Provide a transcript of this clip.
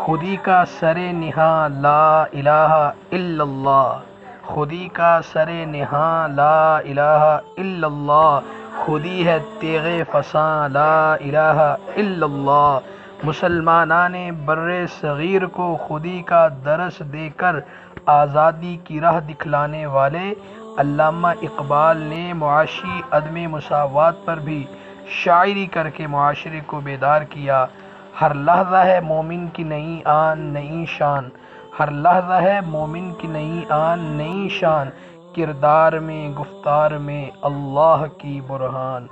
خودی کا سر نہاں لا الہ الا اللہ، خودی کا سر نہاں لا الہ الا اللہ، خودی ہے تیغ فساں لا الہ الا اللہ۔ مسلمانان بر صغیر کو خودی کا درس دے کر آزادی کی راہ دکھلانے والے علامہ اقبال نے معاشی عدم مساوات پر بھی شاعری کر کے معاشرے کو بیدار کیا۔ ہر لحظہ ہے مومن کی نئی آن نئی شان، ہر لحظہ ہے مومن کی نئی آن نئی شان، کردار میں گفتار میں اللہ کی برہان۔